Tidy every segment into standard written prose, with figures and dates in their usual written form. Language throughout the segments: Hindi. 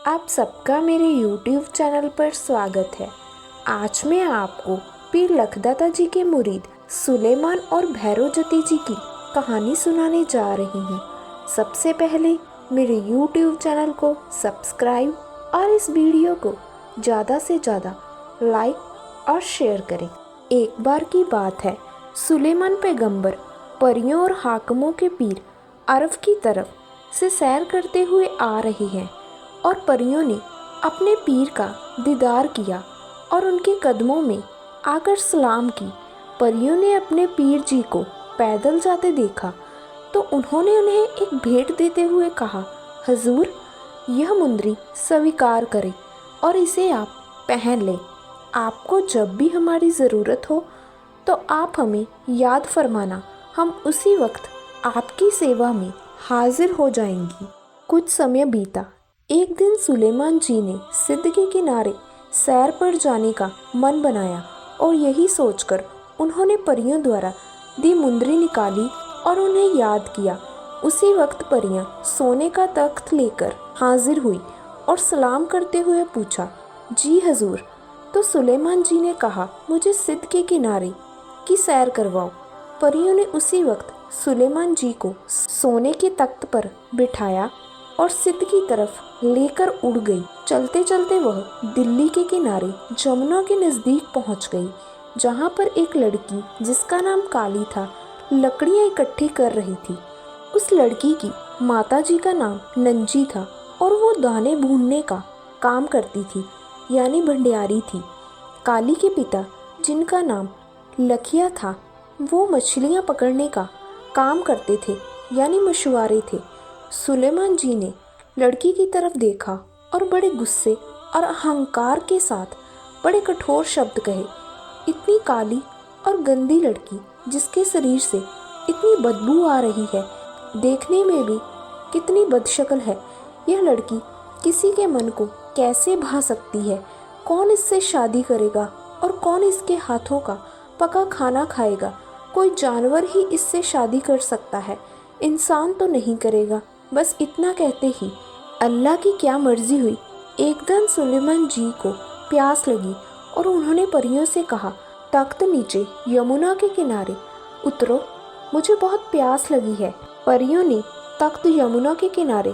आप सबका मेरे YouTube चैनल पर स्वागत है। आज मैं आपको पीर लखदाता जी के मुरीद सुलेमान और भैरव जती जी की कहानी सुनाने जा रही हूँ। सबसे पहले मेरे YouTube चैनल को सब्सक्राइब और इस वीडियो को ज़्यादा से ज़्यादा लाइक और शेयर करें। एक बार की बात है, सुलेमान पैगंबर परियों और हाकिमों के पीर अरब की तरफ से सैर करते हुए आ रहे हैं और परियों ने अपने पीर का दीदार किया और उनके कदमों में आकर सलाम की। परियों ने अपने पीर जी को पैदल जाते देखा तो उन्होंने उन्हें एक भेंट देते हुए कहा, हजूर, यह मुंदरी स्वीकार करें और इसे आप पहन लें। आपको जब भी हमारी ज़रूरत हो तो आप हमें याद फरमाना, हम उसी वक्त आपकी सेवा में हाजिर हो जाएंगी। कुछ समय बीता। एक दिन सुलेमान जी ने सिद्ध के किनारे सैर पर जाने का मन बनाया और यही सोचकर उन्होंने परियों द्वारा दी मुंदरी निकाली और उन्हें याद किया। उसी वक्त परियां सोने का तख्त लेकर हाजिर हुई और सलाम करते हुए पूछा, जी हजूर। तो सुलेमान जी ने कहा, मुझे सिद्ध के किनारे की सैर करवाओ। परियों ने उसी वक्त सुलेमान जी को सोने के तख्त पर बिठाया और सिद्ध की तरफ लेकर उड़ गई। चलते चलते वह दिल्ली के किनारे जमुना के नज़दीक पहुंच गई, जहां पर एक लड़की जिसका नाम काली था लकड़ियां इकट्ठी कर रही थी। उस लड़की की माताजी का नाम नंजी था और वो दाने भूनने का काम करती थी, यानी भंडियारी थी। काली के पिता, जिनका नाम लखिया था, वो मछलियां पकड़ने का काम करते थे, यानी मछुआरे थे। सुलेमान जी ने लड़की की तरफ देखा और बड़े गुस्से और अहंकार के साथ बड़े कठोर शब्द कहे, इतनी काली और गंदी लड़की जिसके शरीर से इतनी बदबू आ रही है, देखने में भी कितनी बदशक्ल है, यह लड़की किसी के मन को कैसे भा सकती है? कौन इससे शादी करेगा और कौन इसके हाथों का पका खाना खाएगा? कोई जानवर ही इससे शादी कर सकता है, इंसान तो नहीं करेगा। बस इतना कहते ही अल्लाह की क्या मर्जी हुई, एकदम सुलेमान जी को प्यास लगी और उन्होंने परियों से कहा, तख्त नीचे यमुना के किनारे उतरो, मुझे बहुत प्यास लगी है। परियों ने तख्त यमुना के किनारे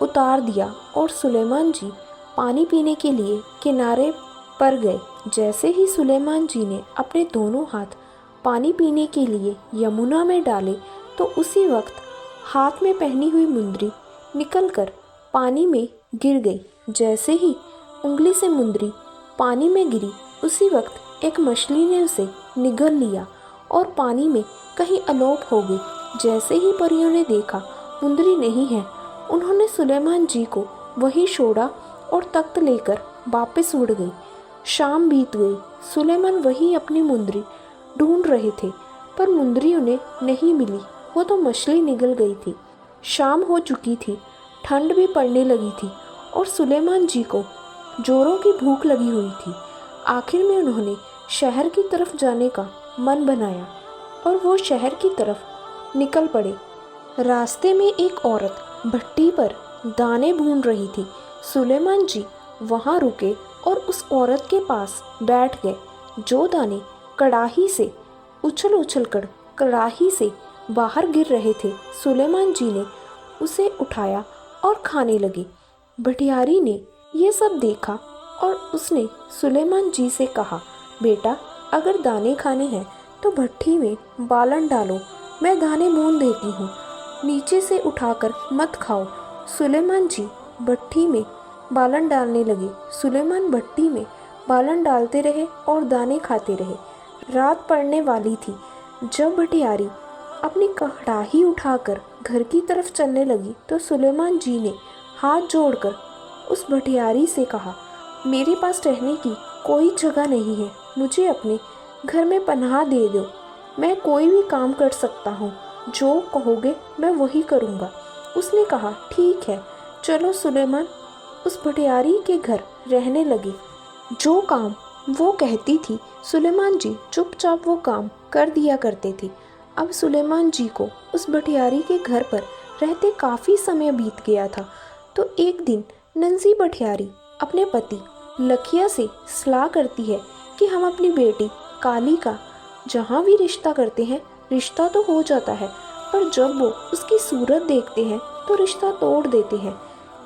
उतार दिया और सुलेमान जी पानी पीने के लिए किनारे पर गए। जैसे ही सुलेमान जी ने अपने दोनों हाथ पानी पीने के लिए यमुना में डाले तो उसी वक्त हाथ में पहनी हुई मुंदरी निकलकर पानी में गिर गई। जैसे ही उंगली से मुंदरी पानी में गिरी, उसी वक्त एक मछली ने उसे निगल लिया और पानी में कहीं अलोप हो गई। जैसे ही परियों ने देखा मुंदरी नहीं है, उन्होंने सुलेमान जी को वहीं छोड़ा और तख्त लेकर वापस उड़ गई। शाम बीत गई। सुलेमान वहीं अपनी मुंदरी ढूंढ रहे थे, पर मुंदरी उन्हें नहीं मिली, वो तो मछली निगल गई थी। शाम हो चुकी थी, ठंड भी पड़ने लगी थी और सुलेमान जी को जोरों की भूख लगी हुई थी। आखिर में उन्होंने शहर की तरफ जाने का मन बनाया और वो शहर की तरफ निकल पड़े। रास्ते में एक औरत भट्टी पर दाने भून रही थी। सुलेमान जी वहाँ रुके और उस औरत के पास बैठ गए। जो दाने कड़ाही से उछल उछल कर कड़ाही से बाहर गिर रहे थे, सुलेमान जी ने उसे उठाया और खाने लगे। भटियारी ने ये सब देखा और उसने सुलेमान जी से कहा, बेटा, अगर दाने खाने हैं तो भट्टी में बालन डालो, मैं दाने भून देती हूँ, नीचे से उठाकर मत खाओ। सुलेमान जी भट्टी में बालन डालने लगे। सुलेमान भट्टी में बालन डालते रहे और दाने खाते रहे। रात पड़ने वाली थी। जब भटियारी अपनी कढ़ाई उठाकर घर की तरफ चलने लगी तो सुलेमान जी ने हाथ जोड़कर उस भटियारी से कहा, मेरे पास रहने की कोई जगह नहीं है, मुझे अपने घर में पनाह दे दो, मैं कोई भी काम कर सकता हूँ, जो कहोगे मैं वही करूँगा। उसने कहा, ठीक है, चलो। सुलेमान उस भटियारी के घर रहने लगे। जो काम वो कहती थी, सुलेमान जी चुपचाप वो काम कर दिया करते थे। अब सुलेमान जी को उस भटियारी के घर पर रहते काफ़ी समय बीत गया था, तो एक दिन नंसी भठियारी अपने पति लखिया से सलाह करती है कि हम अपनी बेटी काली का जहाँ भी रिश्ता करते हैं, रिश्ता तो हो जाता है, पर जब वो उसकी सूरत देखते हैं तो रिश्ता तोड़ देते हैं।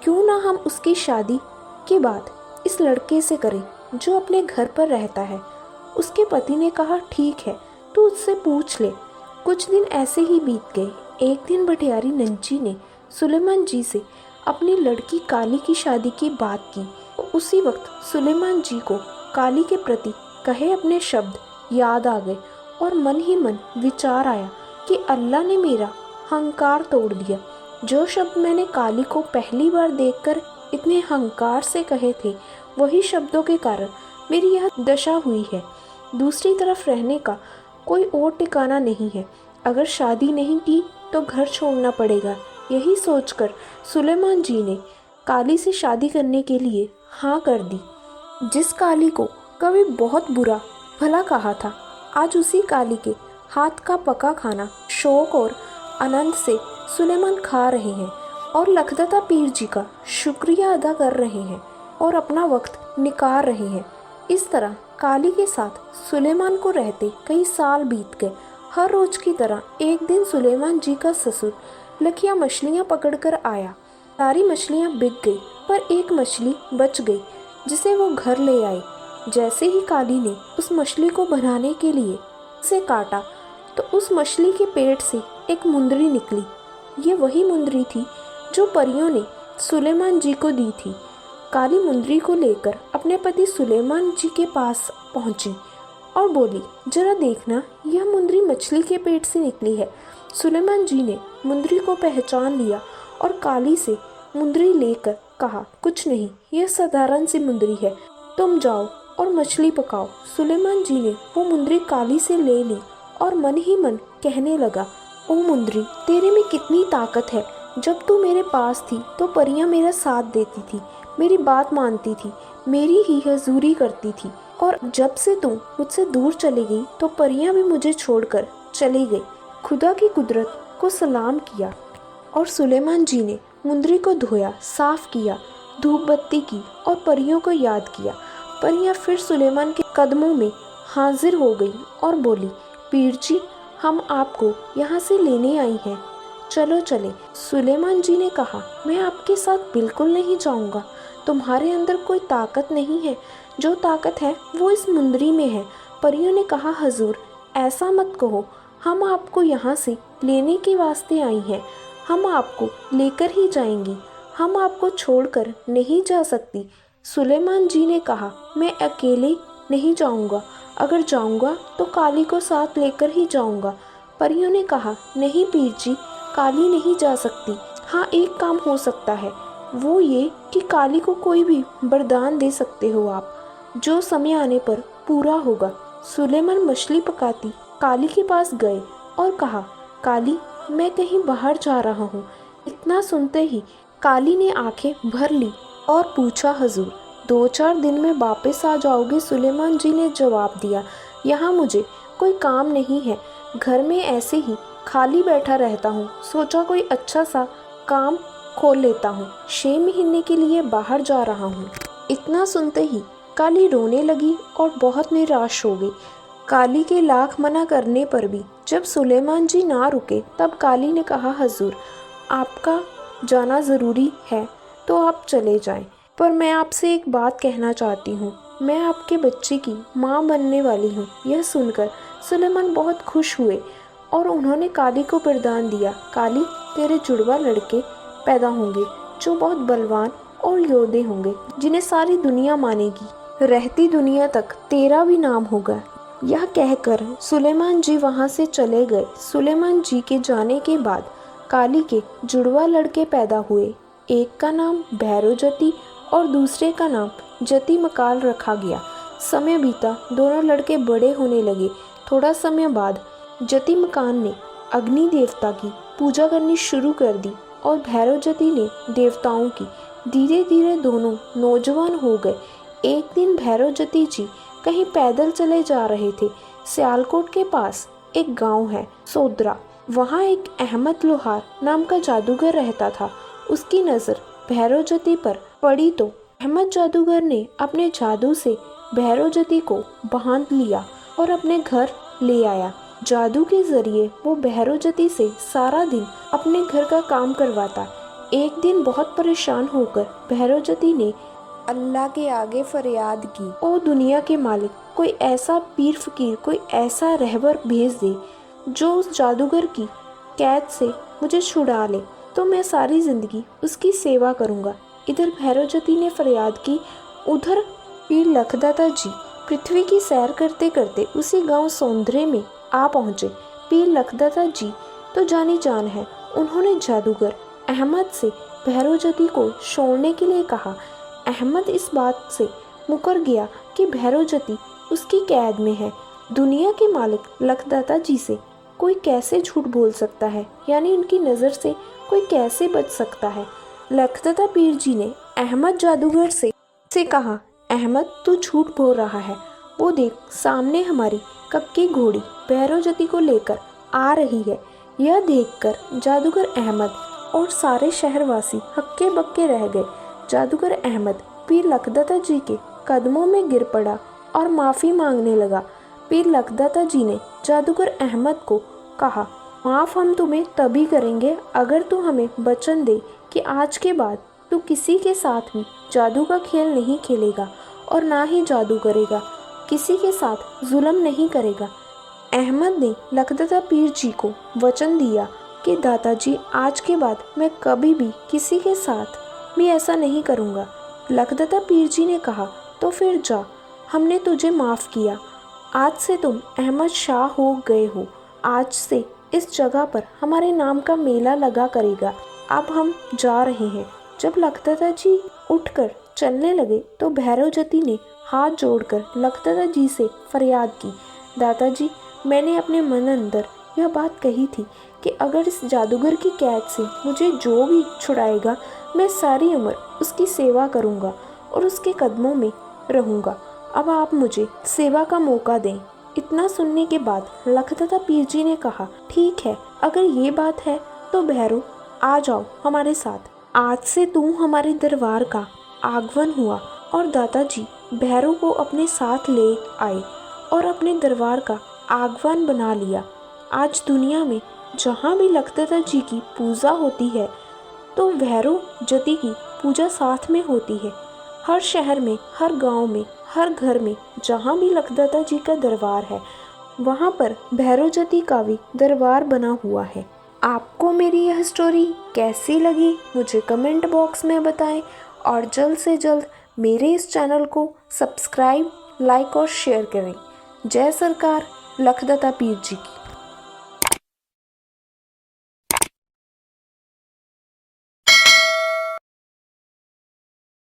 क्यों ना हम उसकी शादी के बाद इस लड़के से करें जो अपने घर पर रहता है। उसके पति ने कहा, ठीक है, तू उससे पूछ ले। कुछ दिन ऐसे ही बीत गए। एक दिन भठियारी नंची ने सुलेमान जी से अपनी लड़की काली की शादी की बात की। उसी वक्त सुलेमान जी को काली के प्रति कहे अपने शब्द याद आ गए और मन ही मन विचार आया कि अल्लाह ने मेरा अहंकार तोड़ दिया। जो शब्द मैंने काली को पहली बार देखकर इतने अहंकार से कहे थे, वही शब्दों के कारण मेरी यह दशा हुई है। दूसरी तरफ रहने का कोई और ठिकाना नहीं है। अगर शादी नहीं की तो घर छोड़ना पड़ेगा। यही सोचकर सुलेमान जी ने काली से शादी करने के लिए हाँ कर दी। जिस काली को कभी बहुत बुरा भला कहा था, आज उसी काली के हाथ का पका खाना शौक और आनंद से सुलेमान खा रहे हैं और लखदाता पीर जी का शुक्रिया अदा कर रहे हैं और अपना वक्त निकाल रहे हैं। इस तरह काली के साथ सुलेमान को रहते कई साल बीत गए। हर रोज की तरह एक दिन सुलेमान जी का ससुर लखिया मछलियाँ पकड़कर आया। सारी मछलियाँ बिक गई, पर एक मछली बच गई जिसे वो घर ले आए। जैसे ही काली ने उस मछली को बनाने के लिए उसे काटा तो उस मछली के पेट से एक मुंदरी निकली। ये वही मुंदरी थी जो परियों ने सुलेमान जी को दी थी। काली मुंदरी को लेकर अपने पति सुलेमान जी के पास पहुंची और बोली, जरा देखना, यह मुंदरी मछली के पेट से निकली है। सुलेमान जी ने मुंदरी को पहचान लिया और काली से मुंदरी लेकर कहा, कुछ नहीं, यह साधारण सी मुंदरी है, तुम जाओ और मछली पकाओ। सुलेमान जी ने वो मुंदरी काली से ले ली और मन ही मन कहने लगा, ओ मुंदरी, तेरे में कितनी ताकत है। जब तू मेरे पास थी तो परियां मेरा साथ देती थी, मेरी बात मानती थी, मेरी ही हजूरी करती थी, और जब से तू मुझसे दूर चली गई तो परियां भी मुझे छोड़कर चली गई। खुदा की कुदरत को सलाम किया और सुलेमान जी ने मुंदरी को धोया, साफ किया, धूप बत्ती की और परियों को याद किया। परियां फिर सुलेमान के कदमों में हाजिर हो गई और बोली, पीर जी, हम आपको यहाँ से लेने आई हैं, चलो चले। सुलेमान जी ने कहा, मैं आपके साथ बिल्कुल नहीं जाऊँगा। तुम्हारे अंदर कोई ताकत नहीं है, जो ताकत है वो इस मुंदरी में है। परियों ने कहा, हजूर, ऐसा मत कहो, हम आपको यहाँ से लेने के वास्ते आई हैं, हम आपको लेकर ही जाएंगी, हम आपको छोड़कर नहीं जा सकती। सुलेमान जी ने कहा, मैं अकेले नहीं जाऊँगा, अगर जाऊँगा तो काली को साथ लेकर ही जाऊँगा। परियों ने कहा, नहीं पीर जी, काली नहीं जा सकती। हाँ, एक काम हो सकता है, वो ये कि काली को कोई भी वरदान दे सकते हो आप, जो समय आने पर पूरा होगा। सुलेमान मछली पकाती काली के पास गए और कहा, काली, मैं कहीं बाहर जा रहा हूँ। इतना सुनते ही काली ने आंखें भर ली और पूछा, हजूर, 2-4 दिन में वापस आ जाओगे? सुलेमान जी ने जवाब दिया, यहाँ मुझे कोई काम नहीं है, घर में ऐसे ही खाली बैठा रहता हूँ, सोचा कोई अच्छा सा काम खोल लेता हूँ, 6 महीने के लिए बाहर जा रहा हूँ। इतना सुनते ही काली रोने लगी और बहुत निराश हो गई। काली के लाख मना करने पर भी जब सुलेमान जी ना रुके, तब काली ने कहा, हजूर, आपका जाना ज़रूरी है तो आप चले जाएं, पर मैं आपसे एक बात कहना चाहती हूँ, मैं आपके बच्चे की माँ बनने वाली हूँ। यह सुनकर सुलेमान बहुत खुश हुए और उन्होंने काली को वरदान दिया, काली, तेरे जुड़वा लड़के पैदा होंगे जो बहुत बलवान और योद्धे होंगे, जिन्हें सारी दुनिया मानेगी, रहती दुनिया तक तेरा भी नाम होगा। यह कहकर सुलेमान जी वहाँ से चले गए। सुलेमान जी के जाने के बाद काली के जुड़वा लड़के पैदा हुए। एक का नाम भैरव जती और दूसरे का नाम जती मकाल रखा गया। समय बीता, दोनों लड़के बड़े होने लगे। थोड़ा समय बाद जती मकान ने अग्नि देवता की पूजा करनी शुरू कर दी और भैरव जती ने देवताओं की। धीरे धीरे दोनों नौजवान हो गए। एक दिन भैरव जती जी कहीं पैदल चले जा रहे थे। सियालकोट के पास एक गांव है, सोदरा। वहाँ एक अहमद लोहार नाम का जादूगर रहता था। उसकी नज़र भैरव जती पर पड़ी तो अहमद जादूगर ने अपने जादू से भैरव जती को बांध लिया और अपने घर ले आया। जादू के जरिए वो भैरव जती से सारा दिन अपने घर का काम करवाता। एक दिन बहुत परेशान होकर भैरव जती ने अल्लाह के आगे फरियाद की, ओ दुनिया के मालिक, कोई ऐसा पीर फकीर, कोई ऐसा रहबर भेज दे जो उस जादूगर की कैद से मुझे छुड़ा ले, तो मैं सारी जिंदगी उसकी सेवा करूँगा। इधर भैरव जती ने फरियाद की, उधर पीर लखदाता जी पृथ्वी की सैर करते करते उसी गांव सौंदर्य में आ पहुँचे। पीर लखदाता जी तो जानी जान है। उन्होंने जादूगर अहमद से भैरव जती को छोड़ने के लिए कहा। अहमद इस बात से मुकर गया कि भैरव जती उसकी कैद में है। दुनिया के मालिक लखदाता जी से कोई कैसे झूठ बोल सकता है, यानी उनकी नज़र से कोई कैसे बच सकता है। लखदाता पीर जी ने अहमद जादूगर से कहा, अहमद तू झूठ बोल रहा है, वो देख सामने हमारी कक्की घोड़ी भैरव जती को लेकर आ रही है। यह देखकर जादूगर अहमद और सारे शहरवासी हक्के बक्के रह गए। जादूगर अहमद पीर लखदाता जी के कदमों में गिर पड़ा और माफ़ी मांगने लगा। पीर लखदाता जी ने जादूगर अहमद को कहा, माफ़ हम तुम्हें तभी करेंगे अगर तू हमें वचन दे कि आज के बाद तू किसी के साथ भी जादू का खेल नहीं खेलेगा और ना ही जादू करेगा, किसी के साथ जुल्म नहीं करेगा। अहमद ने लखदाता पीर जी को वचन दिया कि दादाजी आज के बाद मैं कभी भी किसी के साथ भी ऐसा नहीं करूँगा। लखदाता पीर जी ने कहा, तो फिर जा, हमने तुझे माफ़ किया। आज से तुम अहमद शाह हो गए हो। आज से इस जगह पर हमारे नाम का मेला लगा करेगा। अब हम जा रहे हैं। जब लखदाता जी उठकर चलने लगे तो भैरव जती ने हाथ जोड़कर लखदाता जी से फरियाद की, दादाजी मैंने अपने मन अंदर यह बात कही थी कि अगर इस जादूगर की कैद से मुझे जो भी छुड़ाएगा मैं सारी उम्र उसकी सेवा करूंगा और उसके कदमों में रहूंगा। अब आप मुझे सेवा का मौका दें। इतना सुनने के बाद लखदाता पीर जी ने कहा, ठीक है, अगर ये बात है तो भैरव आ जाओ हमारे साथ। आज से तू हमारे दरबार का आगमन हुआ। और दादाजी भैरव को अपने साथ ले आए और अपने दरबार का आगमन बना लिया। आज दुनिया में जहाँ भी लखदाता जी की पूजा होती है तो भैरव जती की पूजा साथ में होती है। हर शहर में, हर गांव में, हर घर में जहाँ भी लखदाता जी का दरबार है वहाँ पर भैरव जती का भी दरबार बना हुआ है। आपको मेरी यह स्टोरी कैसी लगी मुझे कमेंट बॉक्स में बताएं और जल्द से जल्द मेरे इस चैनल को सब्सक्राइब, लाइक और शेयर करें। जय सरकार लखदाता पीर जी की।